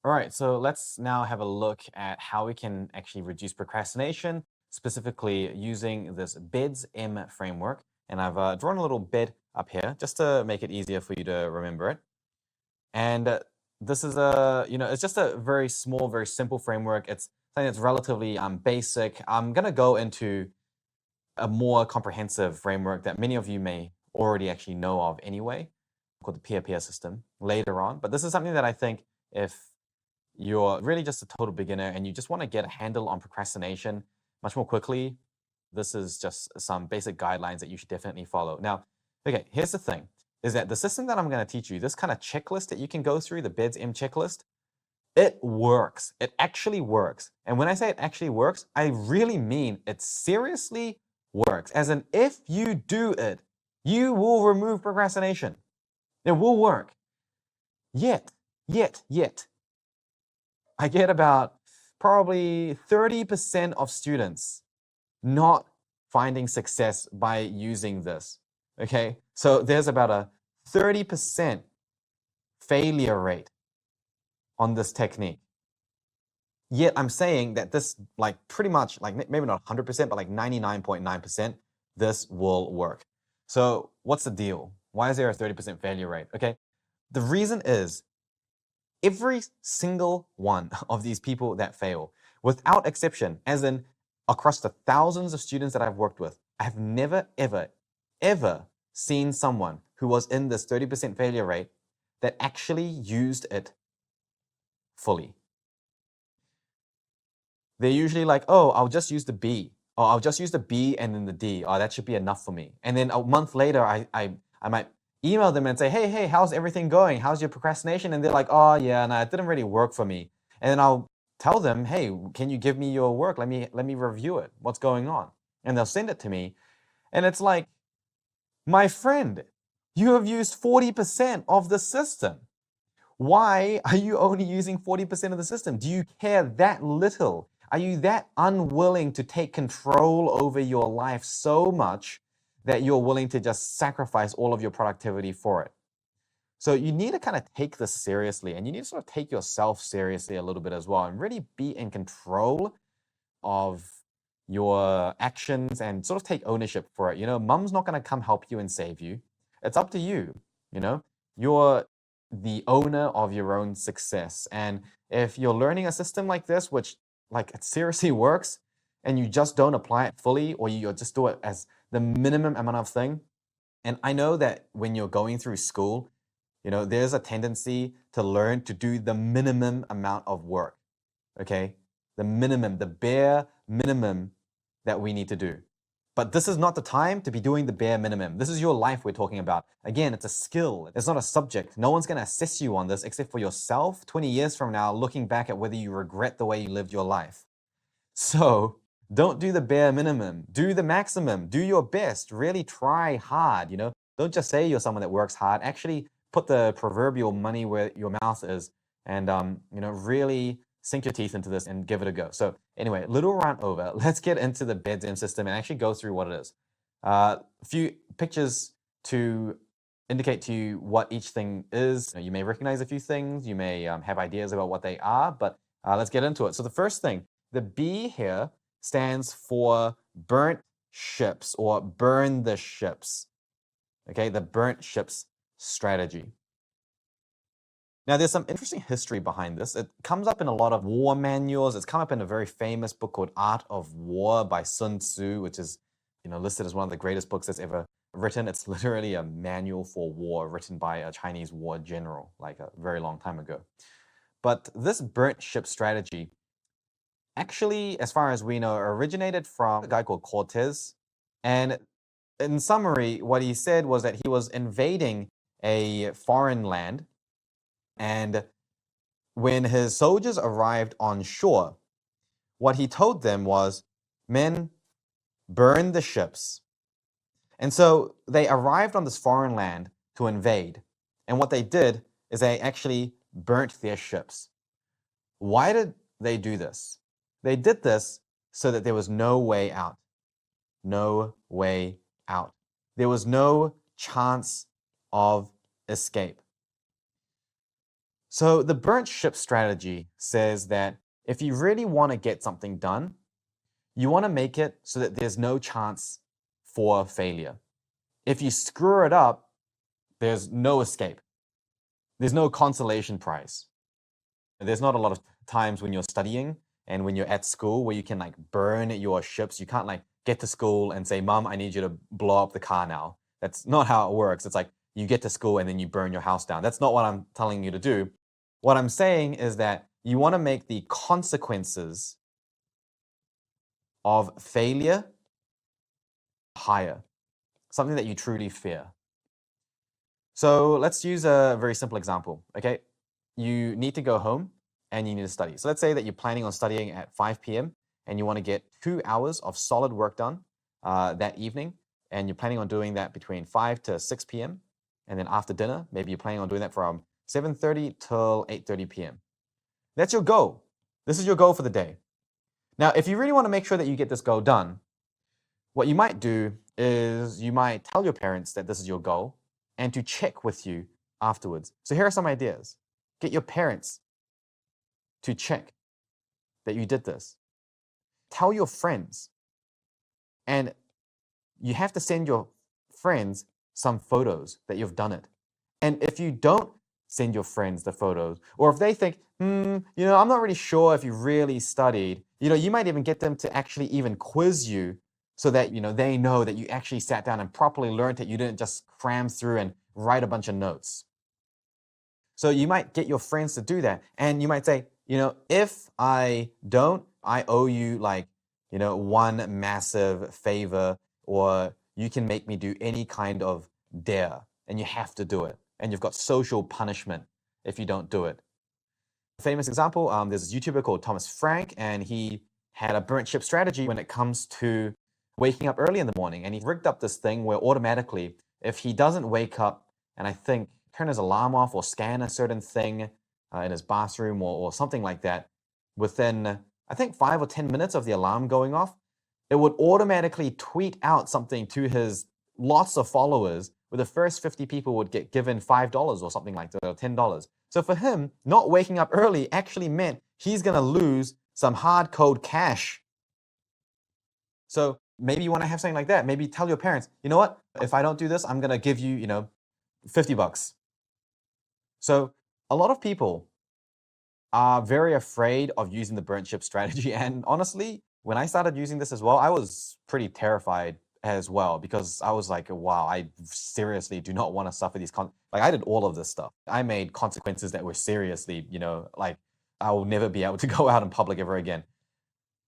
All right, so let's now have a look at how we can actually reduce procrastination, specifically using this BEDS-M framework. And I've drawn a little bed up here just to make it easier for you to remember it. And this is it's just a very small, very simple framework. It's something that's relatively basic. I'm going to go into a more comprehensive framework that many of you may already actually know of anyway, called the peer-peer system later on. But this is something that I think if you're really just a total beginner and you just want to get a handle on procrastination much more quickly, this is just some basic guidelines that you should definitely follow. Now, okay, here's the thing, is that the system that I'm going to teach you, this kind of checklist that you can go through, the BEDS-M checklist, it works. It actually works. And when I say it actually works, I really mean it seriously works. As in, if you do it, you will remove procrastination. It will work. Yet, I get about probably 30% of students not finding success by using this. Okay, so there's about a 30% failure rate on this technique. Yet I'm saying that this, like pretty much, like maybe not 100%, but like 99.9%, this will work. So what's the deal? Why is there a 30% failure rate? Okay, the reason is every single one of these people that fail, without exception, as in across the thousands of students that I've worked with, I have never, ever seen someone who was in this 30% failure rate that actually used it fully. They're usually like, oh, I'll just use the B. Or I'll just use the B and then the D. Oh, that should be enough for me. And then a month later, I might email them and say, hey, how's everything going? How's your procrastination? And they're like, oh yeah, no, it didn't really work for me. And then I'll tell them, hey, can you give me your work? Let me review it. What's going on? And they'll send it to me. And it's like, my friend, you have used 40% of the system. Why are you only using 40% of the system? Do you care that little? Are you that unwilling to take control over your life so much that you're willing to just sacrifice all of your productivity for it? So you need to kind of take this seriously, and you need to sort of take yourself seriously a little bit as well and really be in control of your actions and sort of take ownership for it. Mum's not going to come help you and save you. It's up to you. You're the owner of your own success. And if you're learning a system like this, which like it seriously works, and you just don't apply it fully, or you just do it as the minimum amount of thing. And I know that when you're going through school, there's a tendency to learn to do the minimum amount of work. Okay? The minimum, the bare minimum that we need to do. But this is not the time to be doing the bare minimum. This is your life we're talking about. Again, it's a skill. It's not a subject. No one's going to assess you on this except for yourself 20 years from now, looking back at whether you regret the way you lived your life. So don't do the bare minimum. Do the maximum. Do your best. Really try hard. Don't just say you're someone that works hard. Actually put the proverbial money where your mouth is and, really sink your teeth into this and give it a go. So anyway, little rant over. Let's get into the BEDS-M system and actually go through what it is. A few pictures to indicate to you what each thing is. You may recognize a few things. You may have ideas about what they are, but let's get into it. So the first thing, the B here stands for burnt ships or burn the ships. Okay, the burnt ships strategy. Now, there's some interesting history behind this. It comes up in a lot of war manuals. It's come up in a very famous book called Art of War by Sun Tzu, which is, listed as one of the greatest books that's ever written. It's literally a manual for war written by a Chinese war general, like a very long time ago. But this burnt ship strategy, actually, as far as we know, originated from a guy called Cortez. And in summary, what he said was that he was invading a foreign land. And when his soldiers arrived on shore, what he told them was, men, burn the ships. And so they arrived on this foreign land to invade. And what they did is they actually burnt their ships. Why did they do this? They did this so that there was no way out. No way out. There was no chance of escape. So the burnt ship strategy says that if you really want to get something done, you want to make it so that there's no chance for failure. If you screw it up, there's no escape. There's no consolation prize. There's not a lot of times when you're studying and when you're at school where you can like burn your ships. You can't like get to school and say, Mom, I need you to blow up the car now. That's not how it works. It's like you get to school and then you burn your house down. That's not what I'm telling you to do. What I'm saying is that you want to make the consequences of failure higher, something that you truly fear. So let's use a very simple example, okay? You need to go home and you need to study. So let's say that you're planning on studying at 5 p.m. and you want to get 2 hours of solid work done that evening, and you're planning on doing that between 5 to 6 p.m. And then after dinner, maybe you're planning on doing that from 7:30 till 8:30 p.m. That's your goal. This is your goal for the day. Now, if you really want to make sure that you get this goal done, what you might do is you might tell your parents that this is your goal and to check with you afterwards. So here are some ideas. Get your parents to check that you did this. Tell your friends. And you have to send your friends some photos that you've done it. And if you don't send your friends the photos, or if they think, I'm not really sure if you really studied, you might even get them to actually even quiz you so that, they know that you actually sat down and properly learned it. You didn't just cram through and write a bunch of notes. So you might get your friends to do that. And you might say, if I don't, I owe you one massive favor, or you can make me do any kind of dare and you have to do it. And you've got social punishment if you don't do it. Famous example, there's this YouTuber called Thomas Frank, and he had a burnt ship strategy when it comes to waking up early in the morning. And he rigged up this thing where automatically, if he doesn't wake up and I think turn his alarm off or scan a certain thing in his bathroom or something like that, within, I think 5 or 10 minutes of the alarm going off, it would automatically tweet out something to his lots of followers, where the first 50 people would get given $5 or something like that, or $10. So for him, not waking up early actually meant he's going to lose some hard code cash. So maybe you want to have something like that. Maybe tell your parents, you know what? If I don't do this, I'm going to give you, $50. So a lot of people are very afraid of using the burnt ship strategy. And honestly, when I started using this as well, I was pretty terrified as well, because I was like, wow, I seriously do not want to suffer these I did all of this stuff. I made consequences that were seriously, I will never be able to go out in public ever again.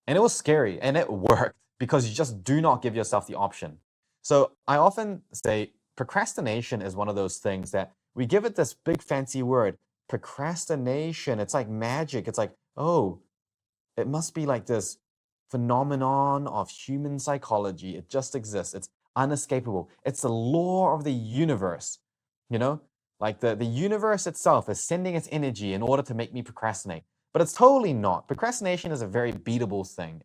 And it was scary, and it worked, because you just do not give yourself the option. So I often say procrastination is one of those things that we give it this big fancy word, procrastination. It's like magic. It's like, oh, it must be like this phenomenon of human psychology. It just exists. It's unescapable. It's the law of the universe. Like the universe itself is sending its energy in order to make me procrastinate. But it's totally not. Procrastination is a very beatable thing.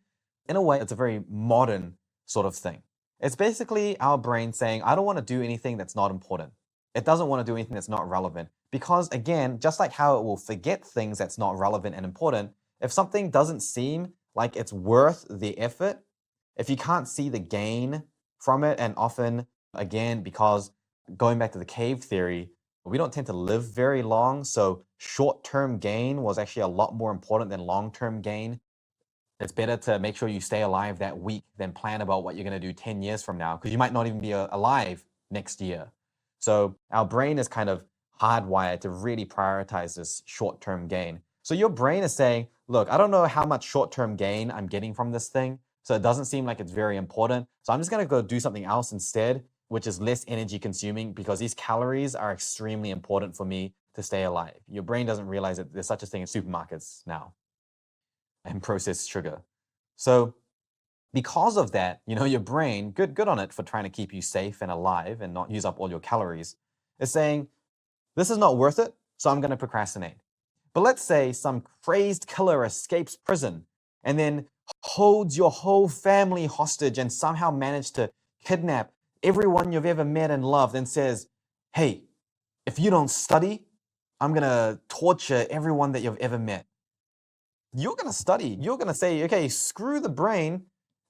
In a way, it's a very modern sort of thing. It's basically our brain saying, I don't want to do anything that's not important. It doesn't want to do anything that's not relevant. Because again, just like how it will forget things that's not relevant and important, if something doesn't seem like it's worth the effort, if you can't see the gain from it, and often, again, because going back to the cave theory, we don't tend to live very long, so short-term gain was actually a lot more important than long-term gain. It's better to make sure you stay alive that week than plan about what you're going to do 10 years from now, because you might not even be alive next year. So our brain is kind of hardwired to really prioritize this short-term gain. So your brain is saying, look, I don't know how much short-term gain I'm getting from this thing, so it doesn't seem like it's very important. So I'm just going to go do something else instead, which is less energy consuming, because these calories are extremely important for me to stay alive. Your brain doesn't realize that there's such a thing as supermarkets now and processed sugar. So because of that, your brain, good on it for trying to keep you safe and alive and not use up all your calories, is saying, this is not worth it, so I'm going to procrastinate. But let's say some crazed killer escapes prison and then holds your whole family hostage and somehow managed to kidnap everyone you've ever met and loved, and says, hey, if you don't study, I'm going to torture everyone that you've ever met. You're going to study. You're going to say, okay, screw the brain.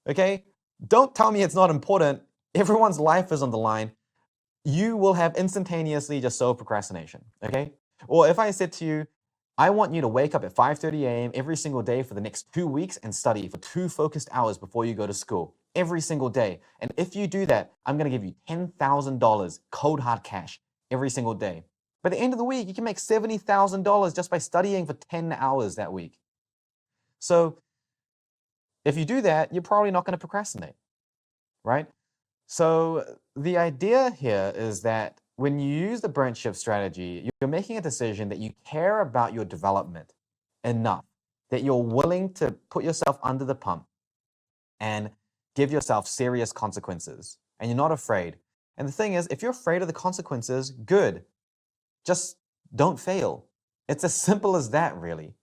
Okay, don't tell me it's not important. Everyone's life is on the line. You will have instantaneously just solved procrastination. Okay. Or if I said to you, I want you to wake up at 5:30 a.m. every single day for the next 2 weeks and study for 2 focused hours before you go to school every single day. And if you do that, I'm going to give you $10,000 cold hard cash every single day. By the end of the week, you can make $70,000 just by studying for 10 hours that week. So if you do that, you're probably not going to procrastinate, right? So the idea here is that when you use the burnt shift strategy, you're making a decision that you care about your development enough, that you're willing to put yourself under the pump and give yourself serious consequences, and you're not afraid. And the thing is, if you're afraid of the consequences, good. Just don't fail. It's as simple as that, really.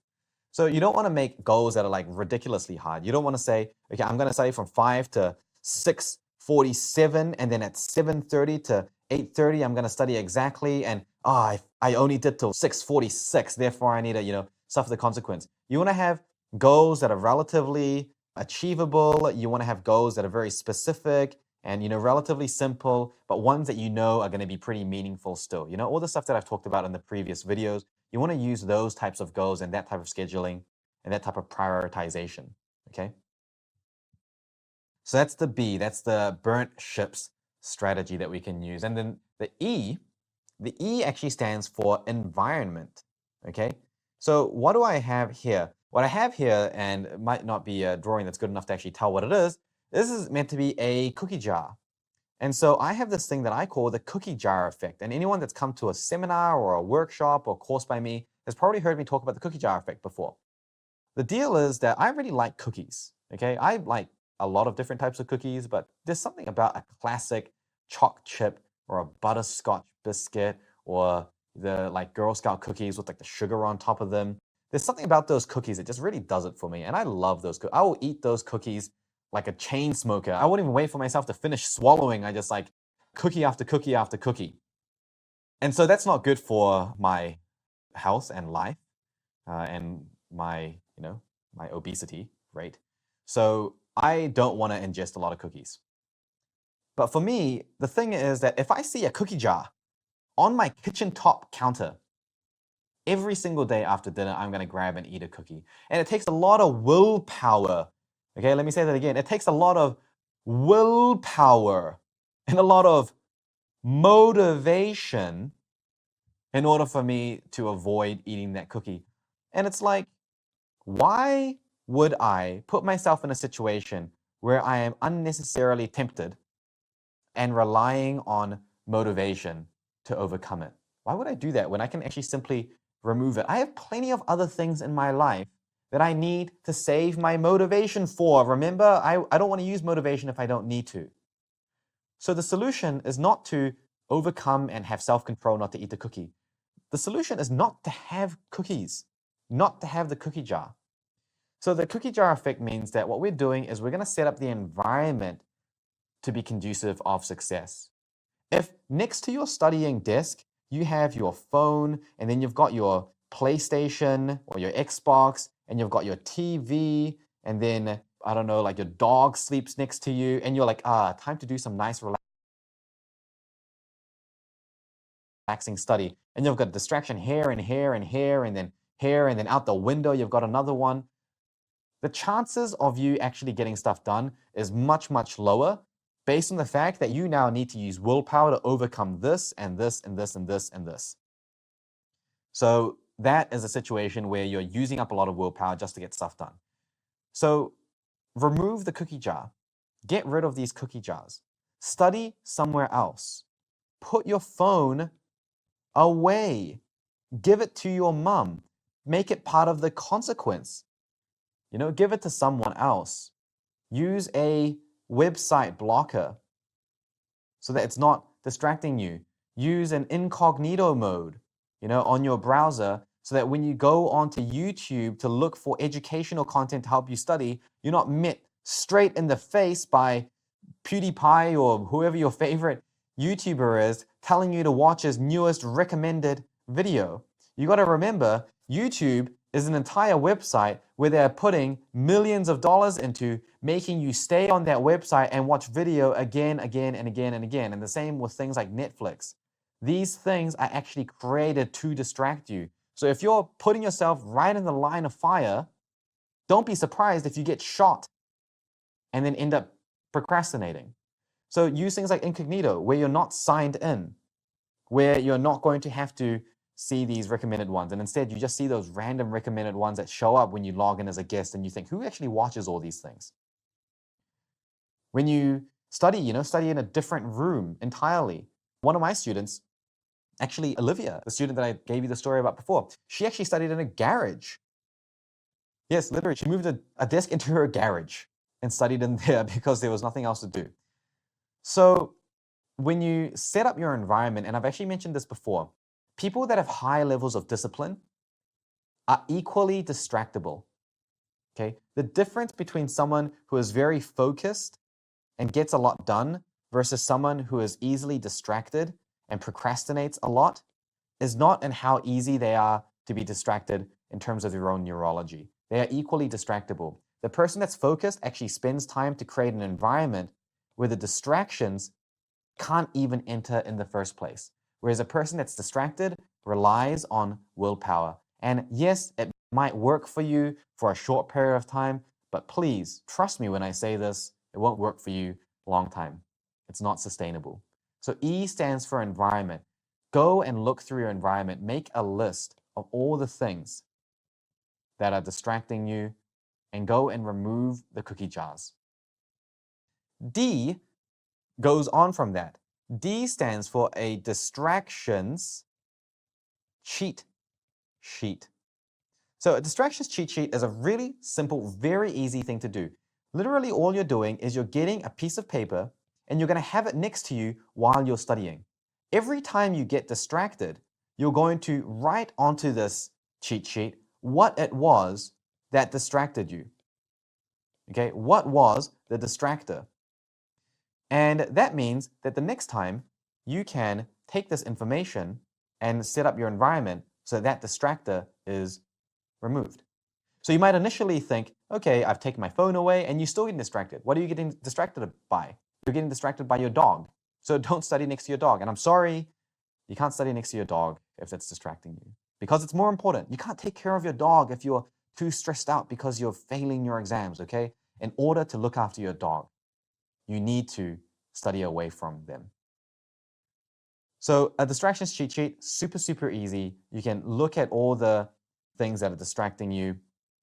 So you don't want to make goals that are like ridiculously hard. You don't want to say, okay, I'm going to study from 5 to 6:47, and then at 7:30 to 8:30, I'm going to study exactly. And I only did till 6:46. Therefore, I need to, suffer the consequence. You want to have goals that are relatively achievable. You want to have goals that are very specific and, relatively simple, but ones that are going to be pretty meaningful still. All the stuff that I've talked about in the previous videos, you want to use those types of goals and that type of scheduling and that type of prioritization, okay? So that's the B, that's the burnt ships strategy that we can use. And then the E actually stands for environment, okay? So what do I have here? What I have here, and it might not be a drawing that's good enough to actually tell what it is, this is meant to be a cookie jar. And so I have this thing that I call the cookie jar effect. And anyone that's come to a seminar or a workshop or course by me has probably heard me talk about the cookie jar effect before. The deal is that I really like cookies, okay? I like a lot of different types of cookies, but there's something about a classic choc chip or a butterscotch biscuit or the like Girl Scout cookies with like the sugar on top of them. There's something about those cookies that just really does it for me. And I love those cookies. I will eat those cookies like a chain smoker. I wouldn't even wait for myself to finish swallowing. I just like cookie after cookie after cookie. And so that's not good for my health and life and my, my obesity rate. So I don't want to ingest a lot of cookies. But for me, the thing is that if I see a cookie jar on my kitchen top counter, every single day after dinner, I'm going to grab and eat a cookie. And it takes a lot of willpower. Okay, let me say that again. It takes a lot of willpower and a lot of motivation in order for me to avoid eating that cookie. And it's like, why would I put myself in a situation where I am unnecessarily tempted and relying on motivation to overcome it? Why would I do that when I can actually simply remove it? I have plenty of other things in my life that I need to save my motivation for. Remember, I don't want to use motivation if I don't need to. So the solution is not to overcome and have self-control not to eat the cookie. The solution is not to have cookies, not to have the cookie jar. So the cookie jar effect means that what we're doing is we're going to set up the environment to be conducive of success. If next to your studying desk, you have your phone, and then you've got your PlayStation or your Xbox, and you've got your TV, and then, I don't know, like your dog sleeps next to you, and you're like, time to do some nice relaxing study. And you've got distraction here and here and here, and then out the window, you've got another one. The chances of you actually getting stuff done is much, much lower based on the fact that you now need to use willpower to overcome this and this and this and this and this. So that is a situation where you're using up a lot of willpower just to get stuff done. So remove the cookie jar. Get rid of these cookie jars. Study somewhere else. Put your phone away. Give it to your mom. Make it part of the consequence. Give it to someone else. Use a website blocker so that it's not distracting you. Use an incognito mode, on your browser so that when you go onto YouTube to look for educational content to help you study, you're not met straight in the face by PewDiePie or whoever your favorite YouTuber is telling you to watch his newest recommended video. You got to remember, YouTube is an entire website where they're putting millions of dollars into making you stay on that website and watch video again, again, and again, and again. And the same with things like Netflix. These things are actually created to distract you. So if you're putting yourself right in the line of fire, don't be surprised if you get shot and then end up procrastinating. So use things like incognito, where you're not signed in, where you're not going to have to see these recommended ones. And instead, you just see those random recommended ones that show up when you log in as a guest and you think, who actually watches all these things? When you study, study in a different room entirely. One of my students, actually Olivia, the student that I gave you the story about before, she actually studied in a garage. Yes, literally, she moved a desk into her garage and studied in there because there was nothing else to do. So when you set up your environment, and I've actually mentioned this before, people that have high levels of discipline are equally distractible. Okay? The difference between someone who is very focused and gets a lot done versus someone who is easily distracted and procrastinates a lot is not in how easy they are to be distracted in terms of their own neurology. They are equally distractible. The person that's focused actually spends time to create an environment where the distractions can't even enter in the first place. Whereas a person that's distracted relies on willpower. And yes, it might work for you for a short period of time, but please trust me when I say this, it won't work for you a long time. It's not sustainable. So E stands for environment. Go and look through your environment. Make a list of all the things that are distracting you and go and remove the cookie jars. D goes on from that. D stands for a distractions cheat sheet. So a distractions cheat sheet is a really simple, very easy thing to do. Literally all you're doing is you're getting a piece of paper and you're going to have it next to you while you're studying. Every time you get distracted, you're going to write onto this cheat sheet what it was that distracted you. Okay, what was the distractor? And that means that the next time you can take this information and set up your environment so that distractor is removed. So you might initially think, okay, I've taken my phone away, and you're still getting distracted. What are you getting distracted by? You're getting distracted by your dog. So don't study next to your dog. And I'm sorry, you can't study next to your dog if that's distracting you, because it's more important. You can't take care of your dog if you're too stressed out because you're failing your exams, okay? In order to look after your dog, you need to study away from them. So a distractions cheat sheet, super, super easy. You can look at all the things that are distracting you.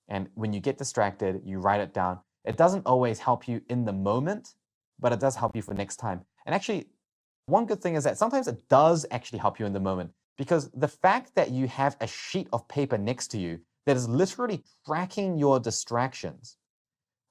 And when you get distracted, you write it down. It doesn't always help you in the moment, but it does help you for next time. And actually, one good thing is that sometimes it does actually help you in the moment, because the fact that you have a sheet of paper next to you that is literally tracking your distractions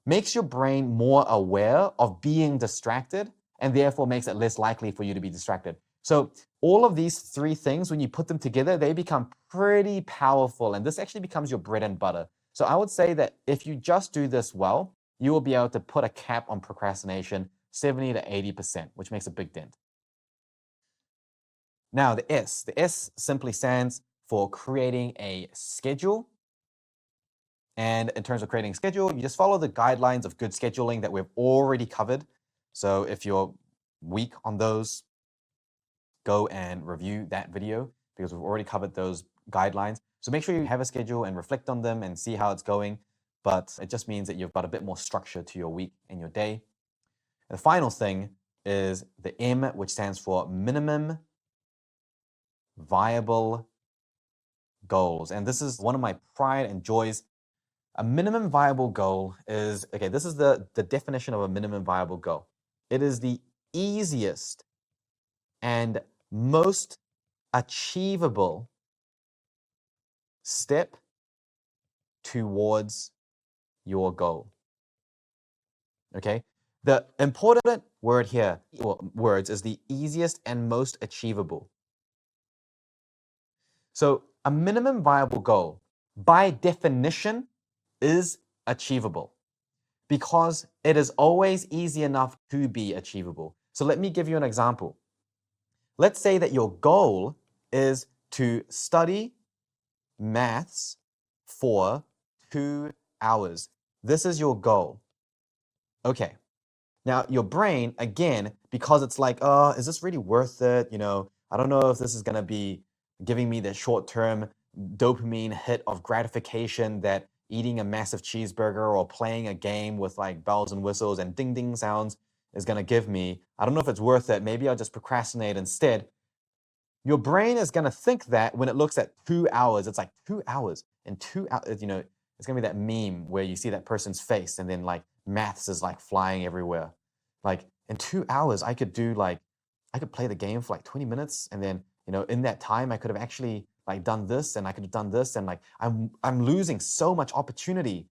makes your brain more aware of being distracted and therefore makes it less likely for you to be distracted. So all of these three things, when you put them together, they become pretty powerful, and this actually becomes your bread and butter. So I would say that if you just do this well, you will be able to put a cap on procrastination 70 to 80%, which makes a big dent. Now the S simply stands for creating a schedule. And in terms of creating a schedule, you just follow the guidelines of good scheduling that we've already covered. So if you're weak on those, go and review that video because we've already covered those guidelines. So make sure you have a schedule and reflect on them and see how it's going. But it just means that you've got a bit more structure to your week and your day. And the final thing is the M, which stands for minimum viable goals. And this is one of my pride and joys. A minimum viable goal is, okay, this is the definition of a minimum viable goal. It is the easiest and most achievable step towards your goal. Okay? The important word here, or words, is the easiest and most achievable. So a minimum viable goal, by definition, is achievable because it is always easy enough to be achievable. So let me give you an example. Let's say that your goal is to study maths for 2 hours. This is your goal. Okay. Now, your brain, again, because it's like, oh, is this really worth it? I don't know if this is going to be giving me the short-term dopamine hit of gratification that eating a massive cheeseburger or playing a game with like bells and whistles and ding ding sounds is going to give me. I don't know if it's worth it. Maybe I'll just procrastinate instead. Your brain is going to think that when it looks at 2 hours, it's like 2 hours and 2 hours, it's going to be that meme where you see that person's face and then like maths is like flying everywhere. Like in 2 hours, I could play the game for like 20 minutes. And then, in that time, I could have actually like done this and I could have done this. And like, I'm losing so much opportunity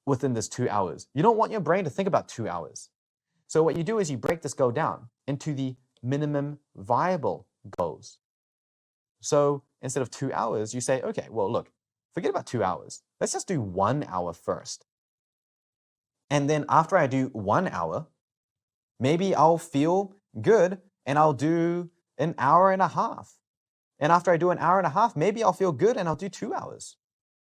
within this 2 hours. You don't want your brain to think about 2 hours. So what you do is you break this goal down into the minimum viable goals. So instead of 2 hours, you say, okay, well, look, forget about 2 hours. Let's just do 1 hour first. And then after I do 1 hour, maybe I'll feel good and I'll do an hour and a half. And after I do an hour and a half, maybe I'll feel good and I'll do 2 hours.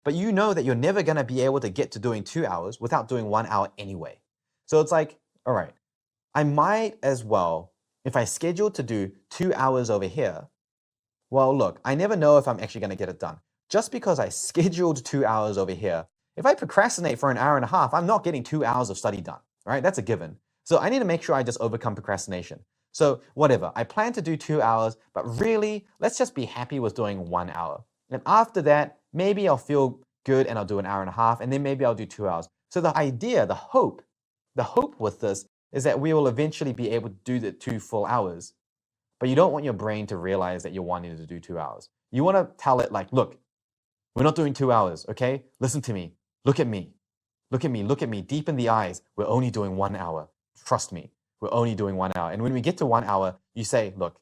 But you know that you're never going to be able to get to doing 2 hours without doing 1 hour anyway. So it's like, all right, I might as well, if I schedule to do 2 hours over here, well, look, I never know if I'm actually going to get it done. Just because I scheduled 2 hours over here, if I procrastinate for an hour and a half, I'm not getting 2 hours of study done, right? That's a given. So I need to make sure I just overcome procrastination. So whatever, I plan to do 2 hours, but really, let's just be happy with doing 1 hour. And after that, maybe I'll feel good and I'll do an hour and a half, and then maybe I'll do 2 hours. So the idea, the hope with this is that we will eventually be able to do the 2 full hours. But you don't want your brain to realize that you're wanting to do 2 hours. You want to tell it like, look, we're not doing 2 hours, okay? Listen to me. Look at me. Look at me. Look at me. Deep in the eyes. We're only doing 1 hour. Trust me. We're only doing 1 hour. And when we get to 1 hour, you say, look,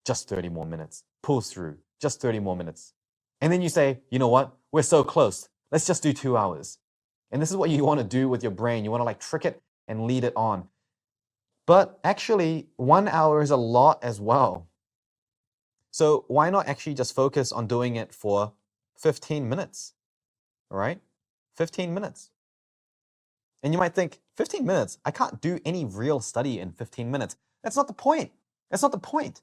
just 30 more minutes. Pull through. Just 30 more minutes. And then you say, you know what? We're so close. Let's just do 2 hours. And this is what you want to do with your brain. You want to like trick it and lead it on. But actually, 1 hour is a lot as well. So why not actually just focus on doing it for 15 minutes, all right? 15 minutes. And you might think, 15 minutes? I can't do any real study in 15 minutes. That's not the point. That's not the point.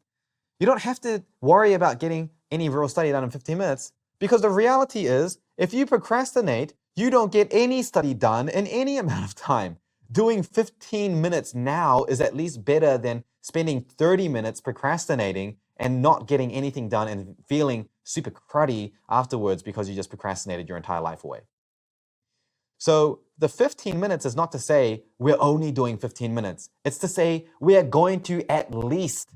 You don't have to worry about getting any real study done in 15 minutes because the reality is, if you procrastinate, you don't get any study done in any amount of time. Doing 15 minutes now is at least better than spending 30 minutes procrastinating and not getting anything done and feeling super cruddy afterwards because you just procrastinated your entire life away. So the 15 minutes is not to say we're only doing 15 minutes. It's to say we're going to at least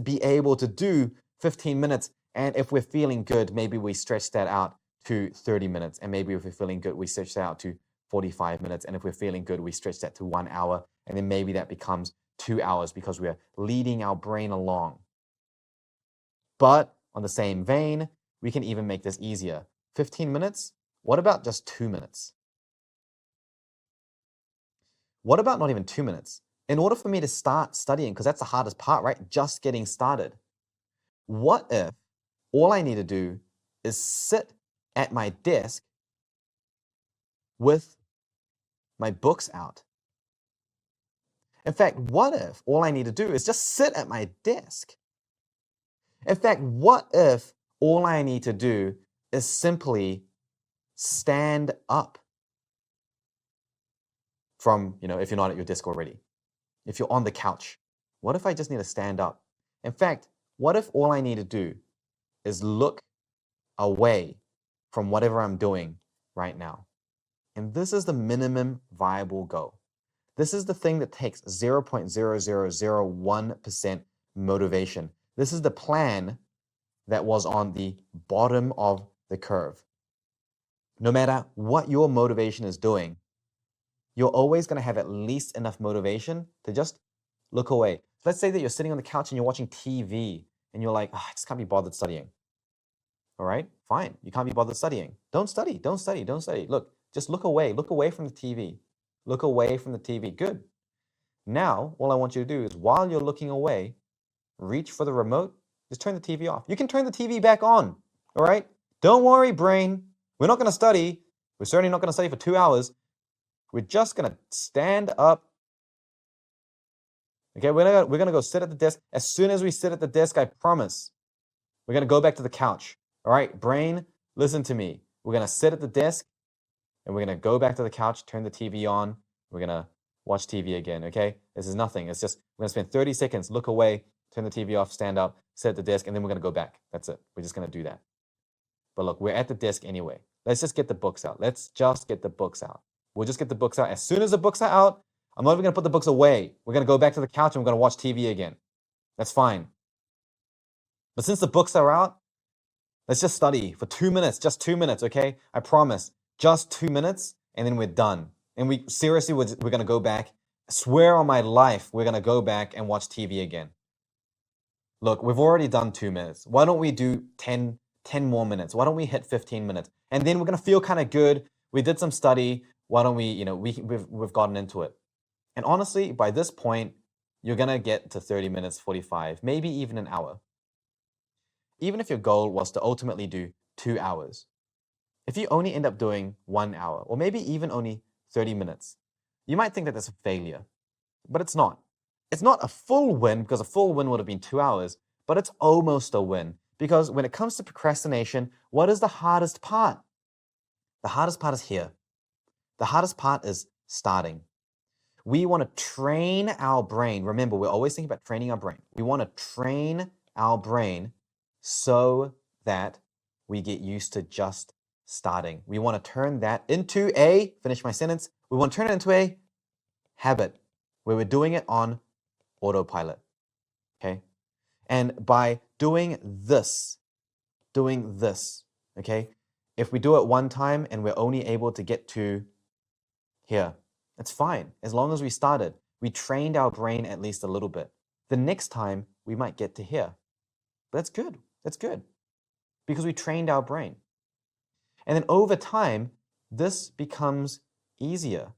be able to do 15 minutes. And if we're feeling good, maybe we stretch that out to 30 minutes. And maybe if we're feeling good, we stretch that out to 45 minutes. And if we're feeling good, we stretch that to 1 hour. And then maybe that becomes 2 hours because we're leading our brain along. But on the same vein, we can even make this easier. 15 minutes? What about just 2 minutes? What about not even 2 minutes? In order for me to start studying, because that's the hardest part, right? Just getting started. What if all I need to do is sit at my desk with my books out? In fact, what if all I need to do is just sit at my desk? In fact, what if all I need to do is simply stand up from, if you're not at your desk already, if you're on the couch, what if I just need to stand up? In fact, what if all I need to do is look away from whatever I'm doing right now? And this is the minimum viable goal. This is the thing that takes 0.0001% motivation. This is the plan that was on the bottom of the curve. No matter what your motivation is doing, you're always going to have at least enough motivation to just look away. Let's say that you're sitting on the couch and you're watching TV and you're like, I just can't be bothered studying. All right, fine. You can't be bothered studying. Don't study, don't study, don't study. Look, just look away from the TV. Look away from the TV. Good. Now, all I want you to do is while you're looking away, reach for the remote, just turn the TV off. You can turn the TV back on, all right? Don't worry, brain. We're not going to study. We're certainly not going to study for 2 hours. We're just going to stand up. Okay, we're going to go sit at the desk. As soon as we sit at the desk, I promise, we're going to go back to the couch. All right, brain, listen to me. We're going to sit at the desk and we're going to go back to the couch, turn the TV on. We're going to watch TV again, okay? This is nothing. It's just, we're going to spend 30 seconds, look away, turn the TV off, stand up, sit at the desk, and then we're going to go back. That's it. We're just going to do that. But look, we're at the desk anyway. Let's just get the books out. Let's just get the books out. We'll just get the books out. As soon as the books are out, I'm not even going to put the books away. We're going to go back to the couch and we're going to watch TV again. That's fine. But since the books are out, let's just study for 2 minutes, just 2 minutes, okay? I promise, just 2 minutes, and then we're done. And we're going to go back. I swear on my life, we're going to go back and watch TV again. Look, we've already done 2 minutes. Why don't we do 10 more minutes? Why don't we hit 15 minutes? And then we're going to feel kind of good. We did some study. Why don't we, we've gotten into it. And honestly, by this point, you're going to get to 30 minutes, 45, maybe even an hour. Even if your goal was to ultimately do 2 hours, if you only end up doing 1 hour, or maybe even only 30 minutes, you might think that that's a failure, but it's not. It's not a full win, because a full win would have been 2 hours, but it's almost a win. Because when it comes to procrastination, what is the hardest part? The hardest part is here. The hardest part is starting. We want to train our brain. Remember, we're always thinking about training our brain. We want to train our brain so that we get used to just starting. We want to turn that into finish my sentence, we want to turn it into a habit where we're doing it on autopilot, okay? And by doing this, okay, if we do it one time and we're only able to get to here, that's fine. As long as we started, we trained our brain at least a little bit. The next time we might get to here. But that's good. That's good. Because we trained our brain. And then over time, this becomes easier.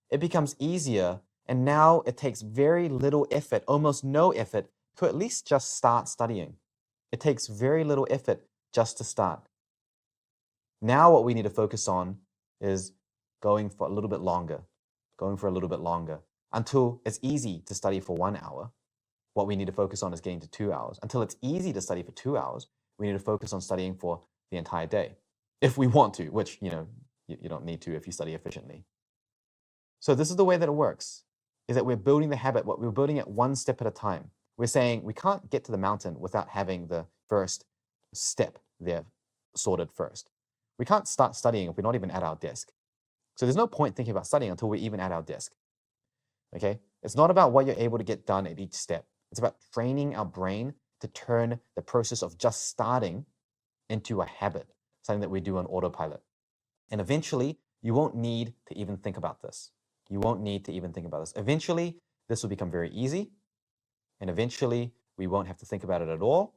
It becomes easier, and now it takes very little effort, almost no effort, to at least just start studying. It takes very little effort just to start. Now what we need to focus on is going for a little bit longer, until it's easy to study for 1 hour. What we need to focus on is getting to 2 hours. Until it's easy to study for 2 hours, we need to focus on studying for the entire day. If we want to, which, you don't need to if you study efficiently. So this is the way that it works, is that we're building the habit, we're building it one step at a time. We're saying we can't get to the mountain without having the first step there sorted first. We can't start studying if we're not even at our desk. So there's no point thinking about studying until we're even at our desk. Okay? It's not about what you're able to get done at each step. It's about training our brain to turn the process of just starting into a habit, something that we do on autopilot. And eventually, you won't need to even think about this. Eventually, this will become very easy. And eventually, we won't have to think about it at all.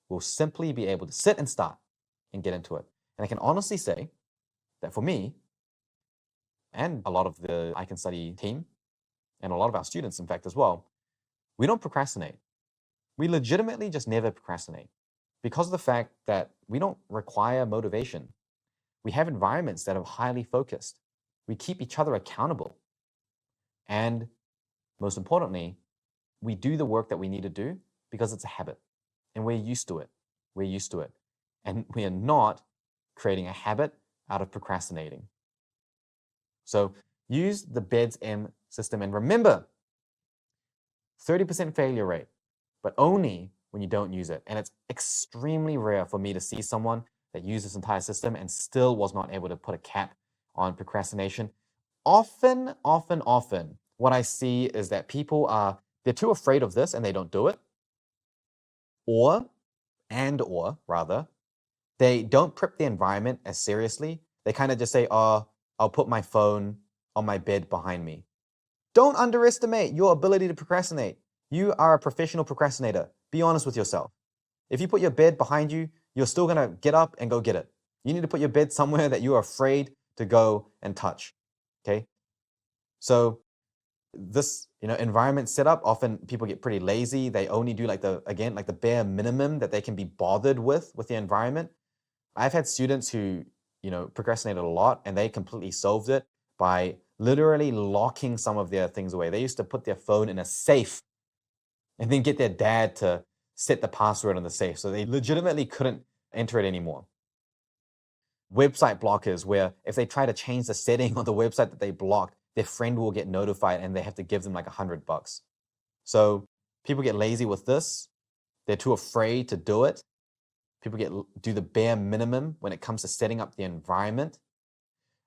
We'll simply be able to sit and start and get into it. And I can honestly say that for me, and a lot of the I Can Study team, and a lot of our students, in fact, as well, we don't procrastinate. We legitimately just never procrastinate because of the fact that we don't require motivation. We have environments that are highly focused. We keep each other accountable. And most importantly, we do the work that we need to do because it's a habit and we're used to it. And we are not creating a habit out of procrastinating. So use the BEDS-M system and remember, 30% failure rate, but only when you don't use it. And it's extremely rare for me to see someone that used this entire system and still was not able to put a cap on procrastination. Often, what I see is that people they're too afraid of this and they don't do it. Or they don't prep the environment as seriously. They kind of just say, oh, I'll put my phone on my bed behind me. Don't underestimate your ability to procrastinate. You are a professional procrastinator. Be honest with yourself. If you put your bed behind you, you're still going to get up and go get it. You need to put your bed somewhere that you are afraid to go and touch. Okay? So this, environment setup, often people get pretty lazy. They only do like the bare minimum that they can be bothered with the environment. I've had students who, procrastinated a lot and they completely solved it by literally locking some of their things away. They used to put their phone in a safe and then get their dad to set the password on the safe. So they legitimately couldn't enter it anymore. Website blockers, where if they try to change the setting on the website that they blocked, their friend will get notified and they have to give them like $100. So people get lazy with this. They're too afraid to do it. People do the bare minimum when it comes to setting up the environment.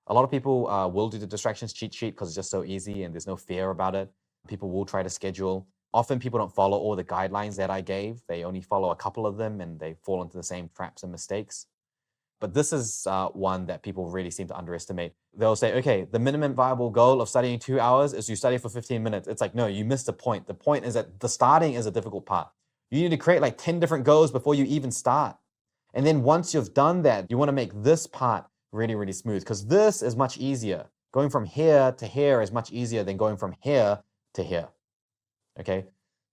A lot of people will do the distractions cheat sheet because it's just so easy and there's no fear about it. People will try to schedule. Often people don't follow all the guidelines that I gave. They only follow a couple of them and they fall into the same traps and mistakes. But this is one that people really seem to underestimate. They'll say, okay, the minimum viable goal of studying 2 hours is you study for 15 minutes. It's like, no, you missed the point. The point is that the starting is a difficult part. You need to create like 10 different goals before you even start. And then once you've done that, you want to make this part really, really smooth because this is much easier. Going from here to here is much easier than going from here to here. Okay,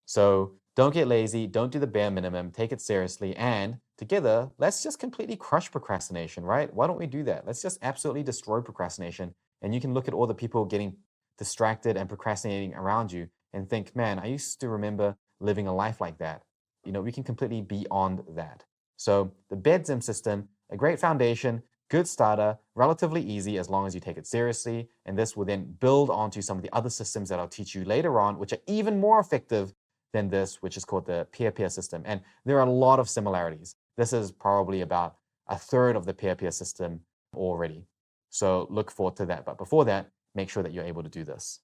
so don't get lazy, don't do the bare minimum, take it seriously, and together, let's just completely crush procrastination, right? Why don't we do that? Let's just absolutely destroy procrastination. And you can look at all the people getting distracted and procrastinating around you and think, man, I used to remember living a life like that. We can completely be beyond that. So the BEDSM system, a great foundation, good starter, relatively easy as long as you take it seriously. And this will then build onto some of the other systems that I'll teach you later on, which are even more effective than this, which is called the peer-peer system. And there are a lot of similarities. This is probably about a third of the peer-peer system already. So look forward to that. But before that, make sure that you're able to do this.